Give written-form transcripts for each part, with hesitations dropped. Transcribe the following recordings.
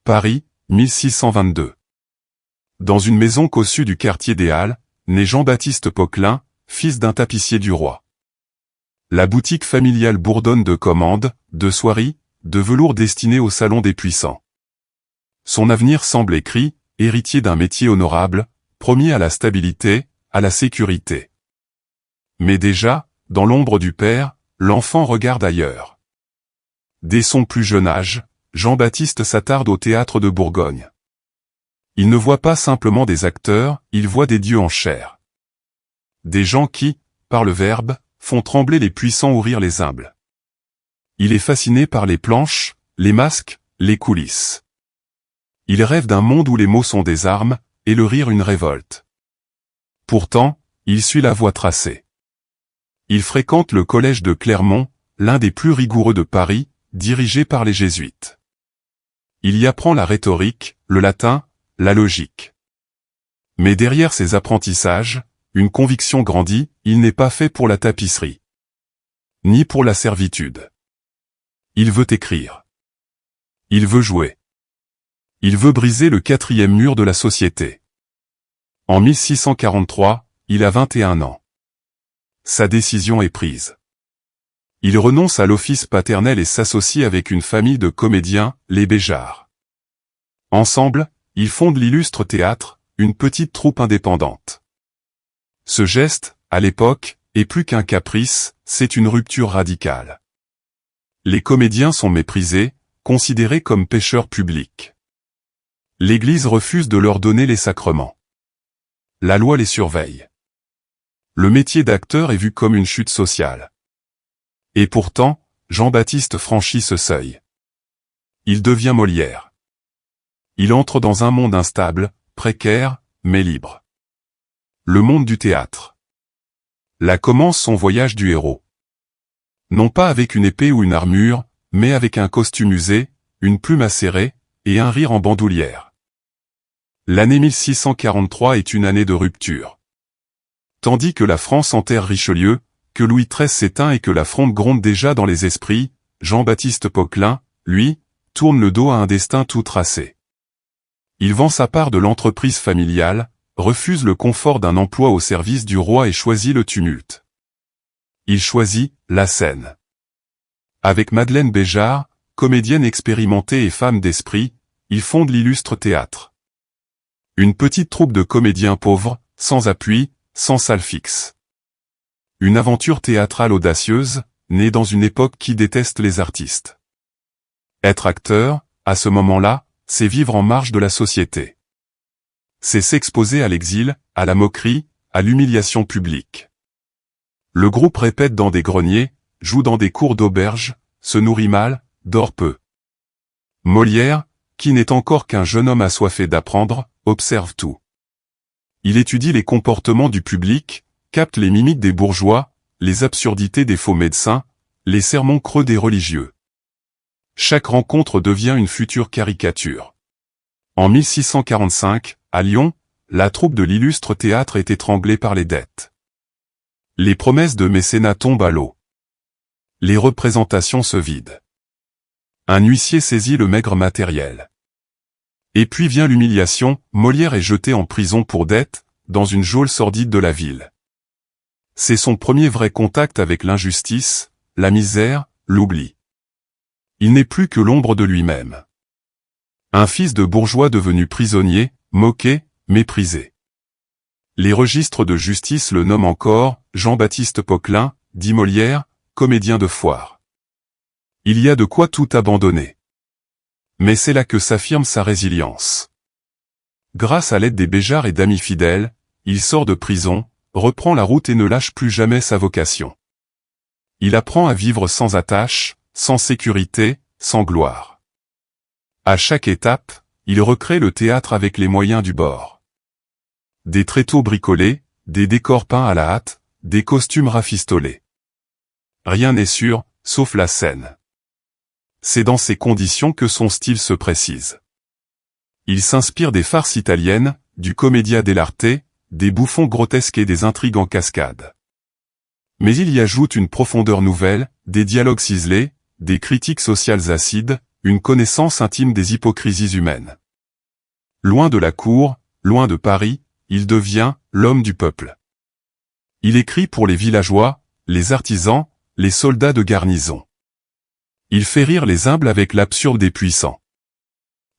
Paris, 1622. Dans une maison cossue du quartier des Halles, naît Jean-Baptiste Poquelin, fils d'un tapissier du roi. La boutique familiale bourdonne de commandes, de soieries, de velours destinés au salon des puissants. Son avenir semble écrit, héritier d'un métier honorable, promis à la stabilité, à la sécurité. Mais déjà, dans l'ombre du père, l'enfant regarde ailleurs. Dès son plus jeune âge, Jean-Baptiste s'attarde au théâtre de Bourgogne. Il ne voit pas simplement des acteurs, il voit des dieux en chair. Des gens qui, par le verbe, font trembler les puissants ou rire les humbles. Il est fasciné par les planches, les masques, les coulisses. Il rêve d'un monde où les mots sont des armes, et le rire une révolte. Pourtant, il suit la voie tracée. Il fréquente le collège de Clermont, l'un des plus rigoureux de Paris, dirigé par les jésuites. Il y apprend la rhétorique, le latin, la logique. Mais derrière ces apprentissages, une conviction grandit, il n'est pas fait pour la tapisserie. Ni pour la servitude. Il veut écrire. Il veut jouer. Il veut briser le quatrième mur de la société. En 1643, il a 21 ans. Sa décision est prise. Il renonce à l'office paternel et s'associe avec une famille de comédiens, les Béjart. Ensemble, ils fondent l'illustre théâtre, une petite troupe indépendante. Ce geste, à l'époque, est plus qu'un caprice, c'est une rupture radicale. Les comédiens sont méprisés, considérés comme pécheurs publics. L'Église refuse de leur donner les sacrements. La loi les surveille. Le métier d'acteur est vu comme une chute sociale. Et pourtant, Jean-Baptiste franchit ce seuil. Il devient Molière. Il entre dans un monde instable, précaire, mais libre. Le monde du théâtre. Là commence son voyage du héros. Non pas avec une épée ou une armure, mais avec un costume usé, une plume acérée, et un rire en bandoulière. L'année 1643 est une année de rupture. Tandis que la France enterre Richelieu, que Louis XIII s'éteint et que la fronde gronde déjà dans les esprits, Jean-Baptiste Poquelin, lui, tourne le dos à un destin tout tracé. Il vend sa part de l'entreprise familiale, refuse le confort d'un emploi au service du roi et choisit le tumulte. Il choisit la scène. Avec Madeleine Béjart, comédienne expérimentée et femme d'esprit, il fonde l'illustre théâtre. Une petite troupe de comédiens pauvres, sans appui, sans salle fixe. Une aventure théâtrale audacieuse, née dans une époque qui déteste les artistes. Être acteur, à ce moment-là, c'est vivre en marge de la société. C'est s'exposer à l'exil, à la moquerie, à l'humiliation publique. Le groupe répète dans des greniers, joue dans des cours d'auberge, se nourrit mal, dort peu. Molière, qui n'est encore qu'un jeune homme assoiffé d'apprendre, observe tout. Il étudie les comportements du public, capte les mimiques des bourgeois, les absurdités des faux médecins, les sermons creux des religieux. Chaque rencontre devient une future caricature. En 1645, à Lyon, la troupe de l'illustre théâtre est étranglée par les dettes. Les promesses de mécénat tombent à l'eau. Les représentations se vident. Un huissier saisit le maigre matériel. Et puis vient l'humiliation, Molière est jeté en prison pour dette, dans une geôle sordide de la ville. C'est son premier vrai contact avec l'injustice, la misère, l'oubli. Il n'est plus que l'ombre de lui-même. Un fils de bourgeois devenu prisonnier, moqué, méprisé. Les registres de justice le nomment encore, Jean-Baptiste Poquelin, dit Molière, comédien de foire. Il y a de quoi tout abandonner. Mais c'est là que s'affirme sa résilience. Grâce à l'aide des Béjart et d'amis fidèles, il sort de prison, reprend la route et ne lâche plus jamais sa vocation. Il apprend à vivre sans attache, sans sécurité, sans gloire. À chaque étape, il recrée le théâtre avec les moyens du bord. Des tréteaux bricolés, des décors peints à la hâte, des costumes rafistolés. Rien n'est sûr, sauf la scène. C'est dans ces conditions que son style se précise. Il s'inspire des farces italiennes, du commedia dell'arte, des bouffons grotesques et des intrigues en cascade. Mais il y ajoute une profondeur nouvelle, des dialogues ciselés, des critiques sociales acides, une connaissance intime des hypocrisies humaines. Loin de la cour, loin de Paris, il devient l'homme du peuple. Il écrit pour les villageois, les artisans, les soldats de garnison. Il fait rire les humbles avec l'absurde des puissants.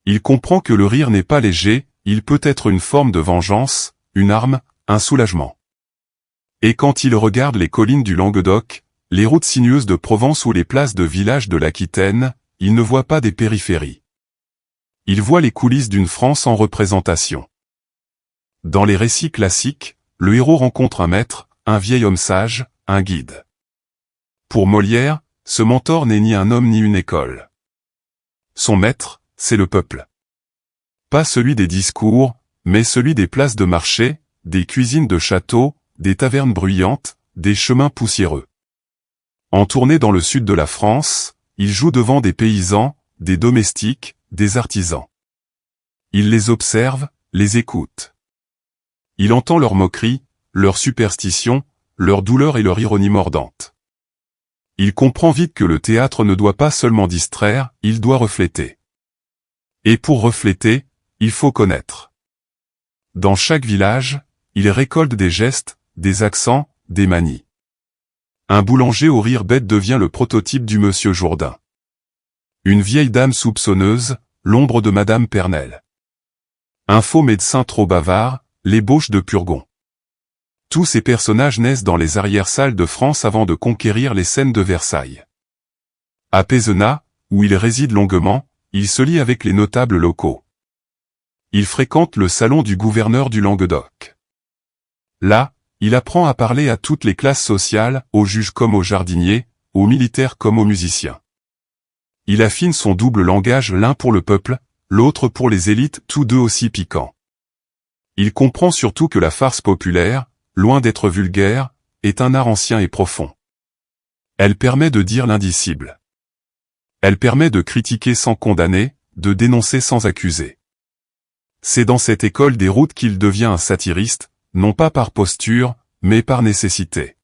Il comprend que le rire n'est pas léger, il peut être une forme de vengeance, une arme, un soulagement. Et quand il regarde les collines du Languedoc, les routes sinueuses de Provence ou les places de villages de l'Aquitaine, il ne voit pas des périphéries. Il voit les coulisses d'une France en représentation. Dans les récits classiques, le héros rencontre un maître, un vieil homme sage, un guide. Pour Molière, ce mentor n'est ni un homme ni une école. Son maître, c'est le peuple. Pas celui des discours, mais celui des places de marché, des cuisines de château, des tavernes bruyantes, des chemins poussiéreux. En tournée dans le sud de la France, il joue devant des paysans, des domestiques, des artisans. Il les observe, les écoute. Il entend leurs moqueries, leurs superstitions, leurs douleurs et leur ironie mordante. Il comprend vite que le théâtre ne doit pas seulement distraire, il doit refléter. Et pour refléter, il faut connaître. Dans chaque village, il récolte des gestes, des accents, des manies. Un boulanger au rire bête devient le prototype du monsieur Jourdain. Une vieille dame soupçonneuse, l'ombre de Madame Pernelle. Un faux médecin trop bavard, l'ébauche de Purgon. Tous ces personnages naissent dans les arrière-salles de France avant de conquérir les scènes de Versailles. À Pézenas, où il réside longuement, il se lie avec les notables locaux. Il fréquente le salon du gouverneur du Languedoc. Là, il apprend à parler à toutes les classes sociales, aux juges comme aux jardiniers, aux militaires comme aux musiciens. Il affine son double langage, l'un pour le peuple, l'autre pour les élites, tous deux aussi piquants. Il comprend surtout que la farce populaire, loin d'être vulgaire, est un art ancien et profond. Elle permet de dire l'indicible. Elle permet de critiquer sans condamner, de dénoncer sans accuser. C'est dans cette école des routes qu'il devient un satiriste, non pas par posture, mais par nécessité.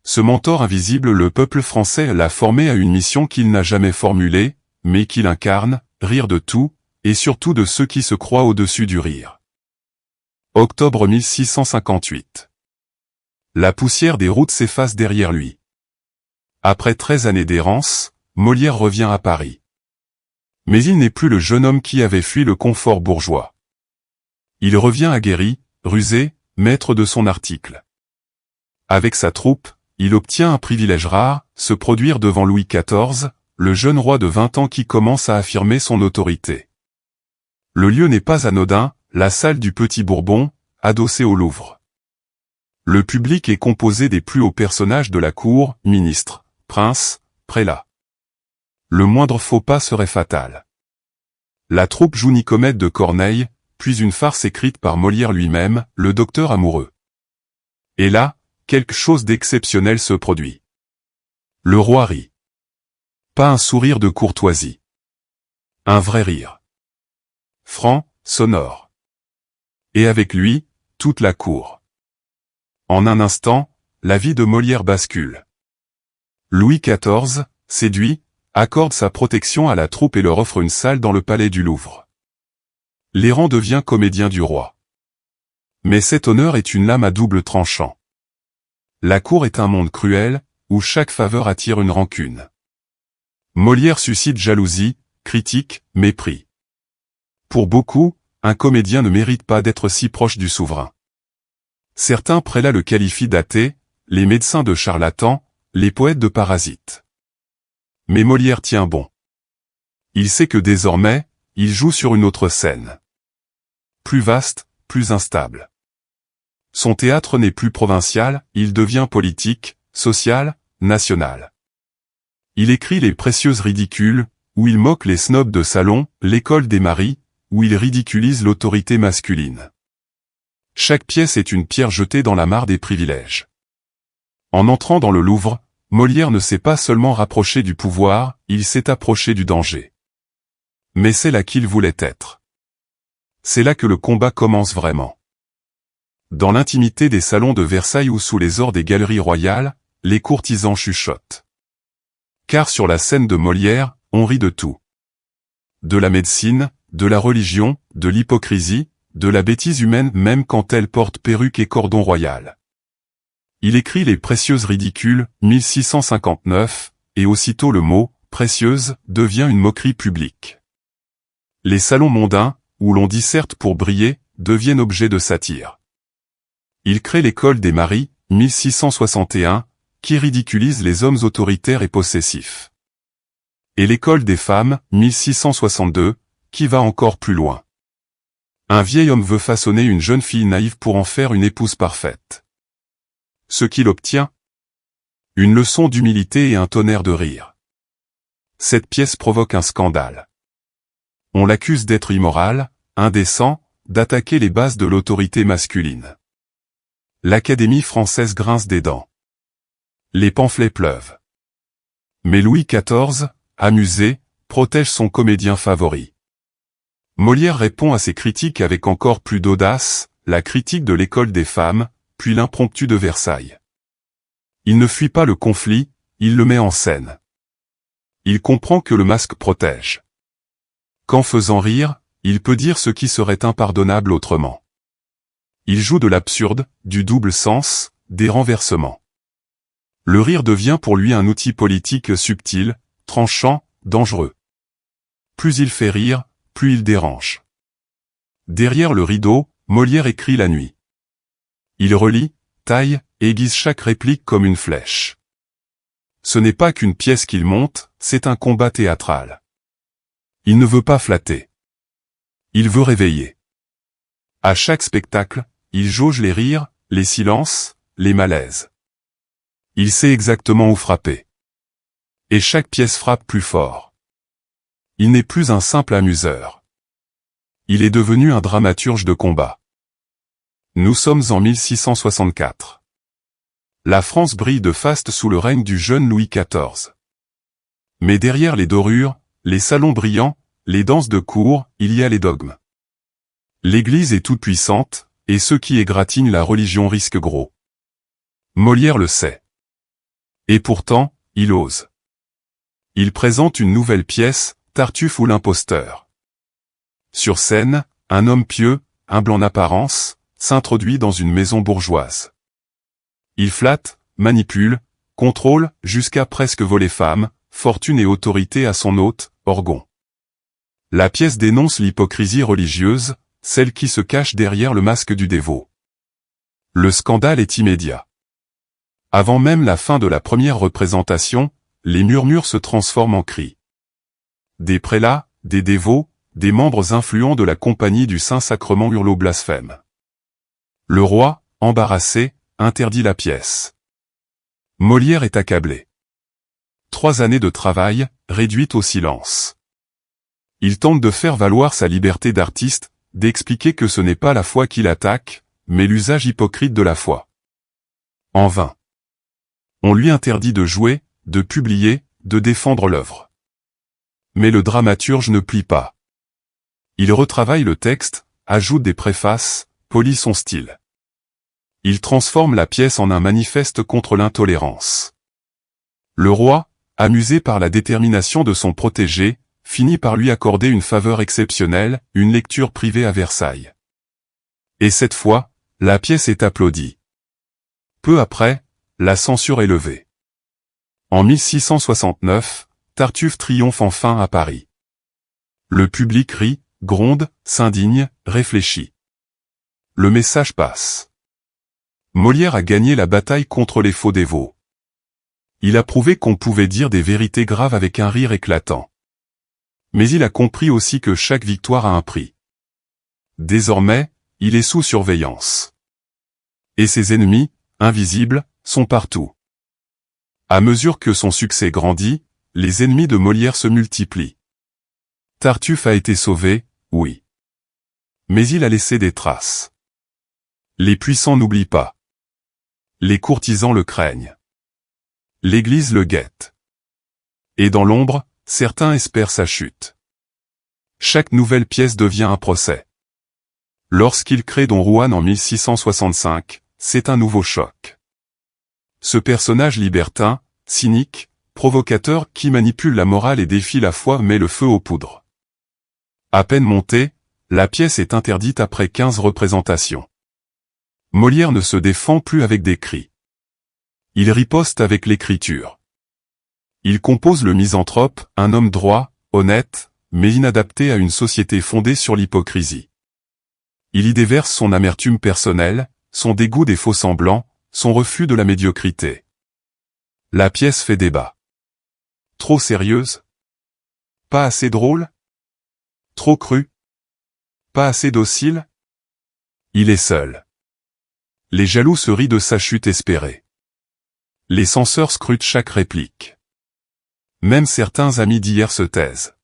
Ce mentor invisible, le peuple français l'a formé à une mission qu'il n'a jamais formulée, mais qu'il incarne, rire de tout, et surtout de ceux qui se croient au-dessus du rire. Octobre 1658. La poussière des routes s'efface derrière lui. Après 13 années d'errance, Molière revient à Paris. Mais il n'est plus le jeune homme qui avait fui le confort bourgeois. Il revient aguerri, rusé, maître de son article. Avec sa troupe, il obtient un privilège rare, se produire devant Louis XIV, le jeune roi de 20 ans qui commence à affirmer son autorité. Le lieu n'est pas anodin, la salle du Petit Bourbon, adossée au Louvre. Le public est composé des plus hauts personnages de la cour, ministres, princes, prélats. Le moindre faux pas serait fatal. La troupe joue Nicomède de Corneille, puis une farce écrite par Molière lui-même, le docteur amoureux. Et là, quelque chose d'exceptionnel se produit. Le roi rit. Pas un sourire de courtoisie. Un vrai rire. Franc, sonore. Et avec lui, toute la cour. En un instant, la vie de Molière bascule. Louis XIV, séduit, accorde sa protection à la troupe et leur offre une salle dans le palais du Louvre. Léran devient comédien du roi. Mais cet honneur est une lame à double tranchant. La cour est un monde cruel, où chaque faveur attire une rancune. Molière suscite jalousie, critique, mépris. Pour beaucoup, un comédien ne mérite pas d'être si proche du souverain. Certains prélats le qualifient d'athée, les médecins de charlatans, les poètes de parasites. Mais Molière tient bon. Il sait que désormais, il joue sur une autre scène. Plus vaste, plus instable. Son théâtre n'est plus provincial, il devient politique, social, national. Il écrit les précieuses ridicules, où il moque les snobs de salon, l'école des maris, où il ridiculise l'autorité masculine. Chaque pièce est une pierre jetée dans la mare des privilèges. En entrant dans le Louvre, Molière ne s'est pas seulement rapproché du pouvoir, il s'est approché du danger. Mais c'est là qu'il voulait être. C'est là que le combat commence vraiment. Dans l'intimité des salons de Versailles ou sous les ors des galeries royales, les courtisans chuchotent. Car sur la scène de Molière, on rit de tout. de la médecine, de la religion, de l'hypocrisie, de la bêtise humaine même quand elle porte perruque et cordon royal. Il écrit les Précieuses ridicules, 1659, et aussitôt le mot « précieuse » devient une moquerie publique. Les salons mondains, où l'on disserte pour briller, deviennent objet de satire. Il crée l'école des maris, 1661, qui ridiculise les hommes autoritaires et possessifs. Et l'école des femmes, 1662, qui va encore plus loin. Un vieil homme veut façonner une jeune fille naïve pour en faire une épouse parfaite. Ce qu'il obtient? Une leçon d'humilité et un tonnerre de rire. Cette pièce provoque un scandale. On l'accuse d'être immoral, indécent, d'attaquer les bases de l'autorité masculine. L'Académie française grince des dents. Les pamphlets pleuvent. Mais Louis XIV, amusé, protège son comédien favori. Molière répond à ces critiques avec encore plus d'audace, la critique de l'école des femmes, puis l'impromptu de Versailles. Il ne fuit pas le conflit, il le met en scène. Il comprend que le masque protège. Qu'en faisant rire, il peut dire ce qui serait impardonnable autrement. Il joue de l'absurde, du double sens, des renversements. Le rire devient pour lui un outil politique subtil, tranchant, dangereux. Plus il fait rire, plus il dérange. Derrière le rideau, Molière écrit la nuit. Il relie, taille, aiguise chaque réplique comme une flèche. Ce n'est pas qu'une pièce qu'il monte, c'est un combat théâtral. Il ne veut pas flatter. Il veut réveiller. À chaque spectacle, il jauge les rires, les silences, les malaises. Il sait exactement où frapper. Et chaque pièce frappe plus fort. Il n'est plus un simple amuseur. Il est devenu un dramaturge de combat. Nous sommes en 1664. La France brille de faste sous le règne du jeune Louis XIV. Mais derrière les dorures, les salons brillants, les danses de cour, il y a les dogmes. L'Église est toute puissante, et ceux qui égratignent la religion risquent gros. Molière le sait. Et pourtant, il ose. Il présente une nouvelle pièce, Tartuffe ou l'imposteur. Sur scène, un homme pieux, humble en apparence, s'introduit dans une maison bourgeoise. Il flatte, manipule, contrôle, jusqu'à presque voler femme, fortune et autorité à son hôte, Orgon. La pièce dénonce l'hypocrisie religieuse, celle qui se cache derrière le masque du dévot. Le scandale est immédiat. Avant même la fin de la première représentation, les murmures se transforment en cris. Des prélats, des dévots, des membres influents de la Compagnie du Saint-Sacrement hurlent au blasphème. Le roi, embarrassé, interdit la pièce. Molière est accablé. 3 années de travail, réduites au silence. Il tente de faire valoir sa liberté d'artiste, d'expliquer que ce n'est pas la foi qu'il attaque, mais l'usage hypocrite de la foi. En vain. On lui interdit de jouer, de publier, de défendre l'œuvre. Mais le dramaturge ne plie pas. Il retravaille le texte, ajoute des préfaces, polit son style. Il transforme la pièce en un manifeste contre l'intolérance. Le roi, amusé par la détermination de son protégé, finit par lui accorder une faveur exceptionnelle, une lecture privée à Versailles. Et cette fois, la pièce est applaudie. Peu après, la censure est levée. En 1669, Tartuffe triomphe enfin à Paris. Le public rit, gronde, s'indigne, réfléchit. Le message passe. Molière a gagné la bataille contre les faux dévots. Il a prouvé qu'on pouvait dire des vérités graves avec un rire éclatant. Mais il a compris aussi que chaque victoire a un prix. Désormais, il est sous surveillance. Et ses ennemis, invisibles, sont partout. À mesure que son succès grandit, les ennemis de Molière se multiplient. Tartuffe a été sauvé, oui. Mais il a laissé des traces. Les puissants n'oublient pas. Les courtisans le craignent. L'Église le guette. Et dans l'ombre, certains espèrent sa chute. Chaque nouvelle pièce devient un procès. Lorsqu'il crée Don Juan en 1665, c'est un nouveau choc. Ce personnage libertin, cynique, provocateur qui manipule la morale et défie la foi met le feu aux poudres. À peine montée, la pièce est interdite après 15 représentations. Molière ne se défend plus avec des cris. Il riposte avec l'écriture. Il compose le misanthrope, un homme droit, honnête, mais inadapté à une société fondée sur l'hypocrisie. Il y déverse son amertume personnelle, son dégoût des faux-semblants, son refus de la médiocrité. La pièce fait débat. Trop sérieuse? Pas assez drôle? Trop crue? Pas assez docile? Il est seul. Les jaloux se rient de sa chute espérée. Les censeurs scrutent chaque réplique. Même certains amis d'hier se taisent.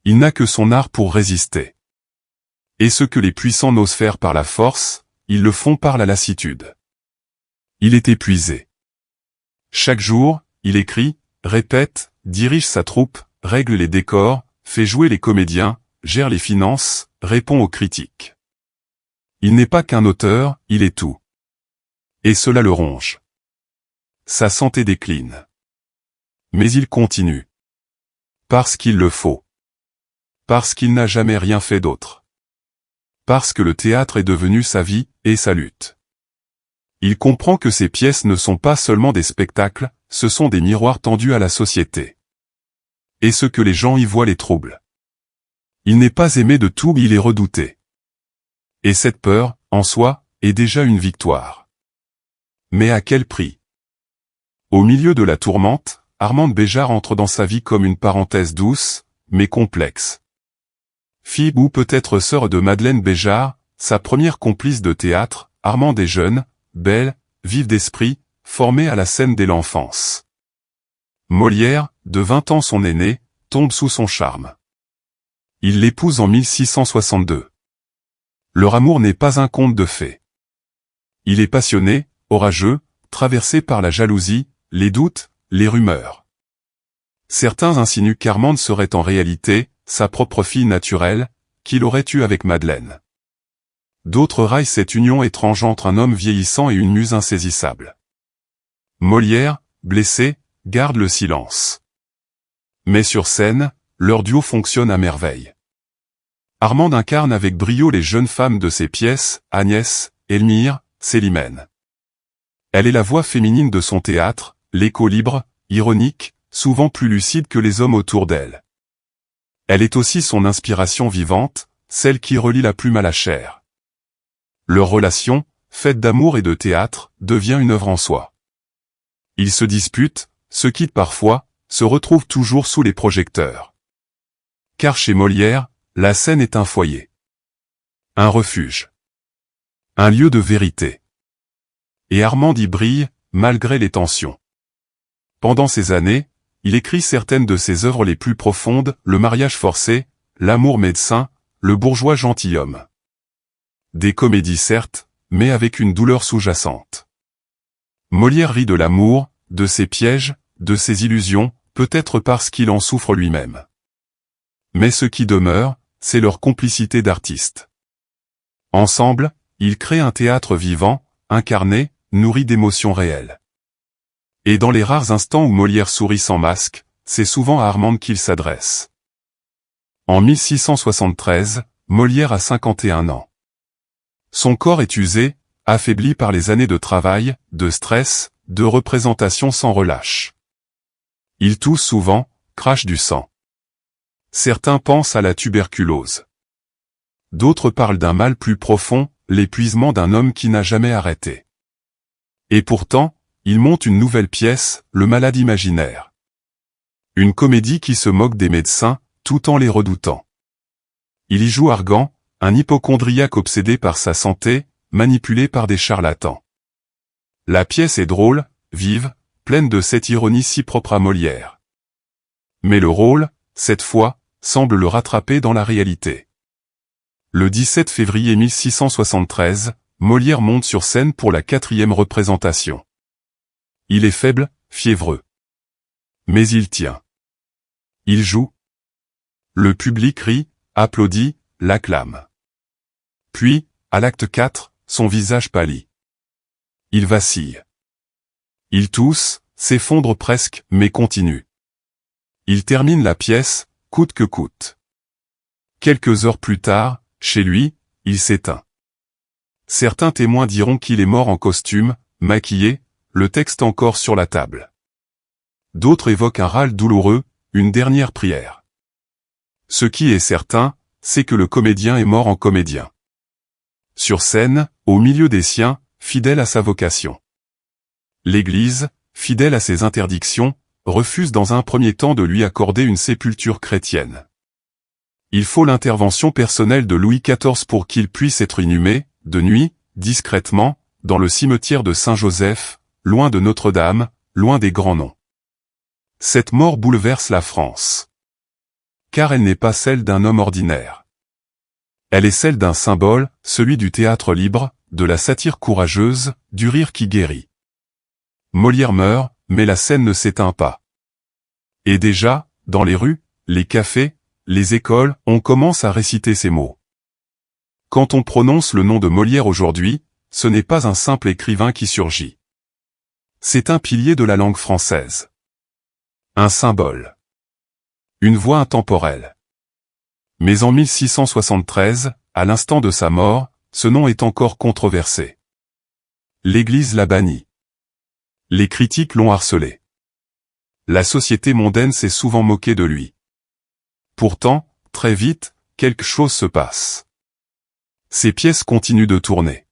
Il n'a que son art pour résister. Et ce que les puissants n'osent faire par la force, ils le font par la lassitude. Il est épuisé. Chaque jour, il écrit, répète, dirige sa troupe, règle les décors, fait jouer les comédiens, gère les finances, répond aux critiques. Il n'est pas qu'un auteur, il est tout. Et cela le ronge. Sa santé décline. Mais il continue. Parce qu'il le faut. Parce qu'il n'a jamais rien fait d'autre. Parce que le théâtre est devenu sa vie, et sa lutte. Il comprend que ses pièces ne sont pas seulement des spectacles, ce sont des miroirs tendus à la société. Et ce que les gens y voient les trouble. Il n'est pas aimé de tout, il est redouté. Et cette peur, en soi, est déjà une victoire. Mais à quel prix? Au milieu de la tourmente, Armande Béjart entre dans sa vie comme une parenthèse douce, mais complexe. Fille ou peut-être sœur de Madeleine Béjart, sa première complice de théâtre, Armande est jeune, belle, vive d'esprit, formée à la scène dès l'enfance. Molière, de 20 ans son aîné, tombe sous son charme. Il l'épouse en 1662. Leur amour n'est pas un conte de fées. Il est passionné, orageux, traversé par la jalousie, les doutes, les rumeurs. Certains insinuent qu'Armande serait en réalité sa propre fille naturelle, qu'il aurait eue avec Madeleine. D'autres raillent cette union étrange entre un homme vieillissant et une muse insaisissable. Molière, blessé, garde le silence. Mais sur scène, leur duo fonctionne à merveille. Armande incarne avec brio les jeunes femmes de ses pièces, Agnès, Elmire, Célimène. Elle est la voix féminine de son théâtre, l'écho libre, ironique, souvent plus lucide que les hommes autour d'elle. Elle est aussi son inspiration vivante, celle qui relie la plume à la chair. Leur relation, faite d'amour et de théâtre, devient une œuvre en soi. Ils se disputent, se quittent parfois, se retrouvent toujours sous les projecteurs. Car chez Molière, la scène est un foyer. Un refuge. Un lieu de vérité. Et Armande y brille, malgré les tensions. Pendant ces années, il écrit certaines de ses œuvres les plus profondes, Le mariage forcé, L'amour médecin, Le bourgeois gentilhomme. Des comédies certes, mais avec une douleur sous-jacente. Molière rit de l'amour, de ses pièges, de ses illusions, peut-être parce qu'il en souffre lui-même. Mais ce qui demeure, c'est leur complicité d'artistes. Ensemble, ils créent un théâtre vivant, incarné, nourri d'émotions réelles. Et dans les rares instants où Molière sourit sans masque, c'est souvent à Armande qu'il s'adresse. En 1673, Molière a 51 ans. Son corps est usé, affaibli par les années de travail, de stress, de représentation sans relâche. Il tousse souvent, crache du sang. Certains pensent à la tuberculose. D'autres parlent d'un mal plus profond, l'épuisement d'un homme qui n'a jamais arrêté. Et pourtant, il monte une nouvelle pièce, Le malade imaginaire. Une comédie qui se moque des médecins, tout en les redoutant. Il y joue Argan, un hypocondriaque obsédé par sa santé, manipulé par des charlatans. La pièce est drôle, vive, pleine de cette ironie si propre à Molière. Mais le rôle, cette fois, semble le rattraper dans la réalité. Le 17 février 1673, Molière monte sur scène pour la 4e représentation. Il est faible, fiévreux. Mais il tient. Il joue. Le public rit, applaudit, l'acclame. Puis, à l'acte 4, son visage pâlit. Il vacille. Il tousse, s'effondre presque, mais continue. Il termine la pièce, coûte que coûte. Quelques heures plus tard, chez lui, il s'éteint. Certains témoins diront qu'il est mort en costume, maquillé, le texte encore sur la table. D'autres évoquent un râle douloureux, une dernière prière. Ce qui est certain, c'est que le comédien est mort en comédien. Sur scène, au milieu des siens, fidèle à sa vocation. L'Église, fidèle à ses interdictions, refuse dans un premier temps de lui accorder une sépulture chrétienne. Il faut l'intervention personnelle de Louis XIV pour qu'il puisse être inhumé, de nuit, discrètement, dans le cimetière de Saint-Joseph, loin de Notre-Dame, loin des grands noms. Cette mort bouleverse la France. Car elle n'est pas celle d'un homme ordinaire. Elle est celle d'un symbole, celui du théâtre libre, de la satire courageuse, du rire qui guérit. Molière meurt, mais la scène ne s'éteint pas. Et déjà, dans les rues, les cafés, les écoles, on commence à réciter ces mots. Quand on prononce le nom de Molière aujourd'hui, ce n'est pas un simple écrivain qui surgit. C'est un pilier de la langue française. Un symbole. Une voix intemporelle. Mais en 1673, à l'instant de sa mort, ce nom est encore controversé. L'Église l'a banni. Les critiques l'ont harcelé. La société mondaine s'est souvent moquée de lui. Pourtant, très vite, quelque chose se passe. Ses pièces continuent de tourner.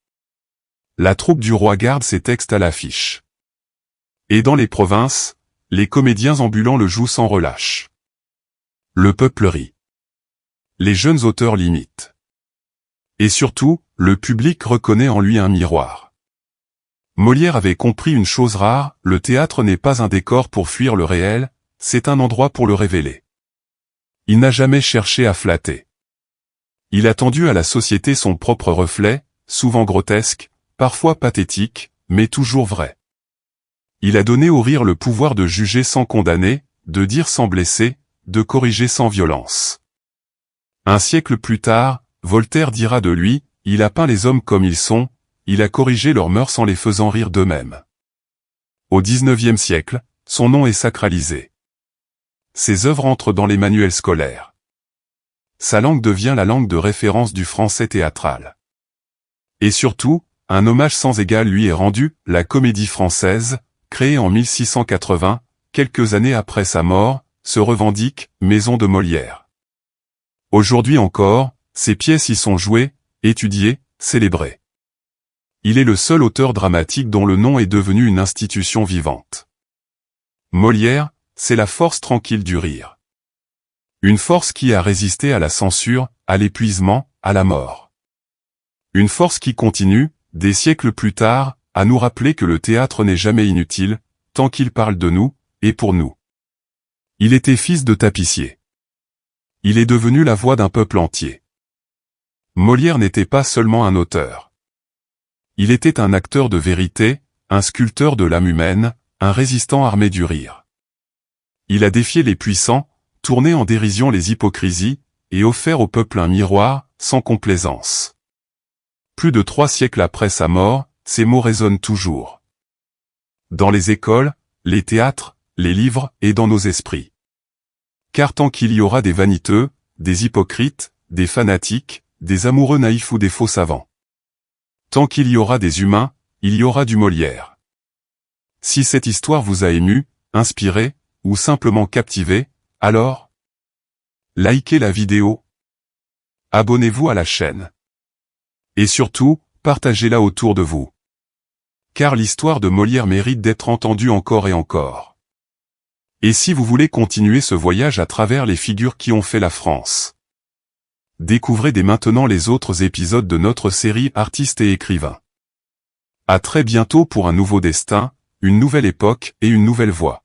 La troupe du roi garde ses textes à l'affiche. Et dans les provinces, les comédiens ambulants le jouent sans relâche. Le peuple rit. Les jeunes auteurs l'imitent. Et surtout, le public reconnaît en lui un miroir. Molière avait compris une chose rare, le théâtre n'est pas un décor pour fuir le réel, c'est un endroit pour le révéler. Il n'a jamais cherché à flatter. Il a tendu à la société son propre reflet, souvent grotesque, parfois pathétique, mais toujours vrai. Il a donné au rire le pouvoir de juger sans condamner, de dire sans blesser, de corriger sans violence. Un siècle plus tard, Voltaire dira de lui, il a peint les hommes comme ils sont, il a corrigé leurs mœurs en les faisant rire d'eux-mêmes. Au XIXe siècle, son nom est sacralisé. Ses œuvres entrent dans les manuels scolaires. Sa langue devient la langue de référence du français théâtral. Et surtout, un hommage sans égal lui est rendu, la Comédie Française, créée en 1680, quelques années après sa mort, se revendique Maison de Molière. Aujourd'hui encore, ses pièces y sont jouées, étudiées, célébrées. Il est le seul auteur dramatique dont le nom est devenu une institution vivante. Molière, c'est la force tranquille du rire. Une force qui a résisté à la censure, à l'épuisement, à la mort. Une force qui continue, des siècles plus tard, à nous rappeler que le théâtre n'est jamais inutile, tant qu'il parle de nous, et pour nous. Il était fils de tapissier. Il est devenu la voix d'un peuple entier. Molière n'était pas seulement un auteur. Il était un acteur de vérité, un sculpteur de l'âme humaine, un résistant armé du rire. Il a défié les puissants, tourné en dérision les hypocrisies, et offert au peuple un miroir, sans complaisance. Plus de 3 siècles après sa mort, ces mots résonnent toujours. Dans les écoles, les théâtres, les livres et dans nos esprits. Car tant qu'il y aura des vaniteux, des hypocrites, des fanatiques, des amoureux naïfs ou des faux savants. Tant qu'il y aura des humains, il y aura du Molière. Si cette histoire vous a ému, inspiré, ou simplement captivé, alors likez la vidéo, abonnez-vous à la chaîne. Et surtout, partagez-la autour de vous. Car l'histoire de Molière mérite d'être entendue encore et encore. Et si vous voulez continuer ce voyage à travers les figures qui ont fait la France, découvrez dès maintenant les autres épisodes de notre série Artistes et écrivains. À très bientôt pour un nouveau destin, une nouvelle époque et une nouvelle voix.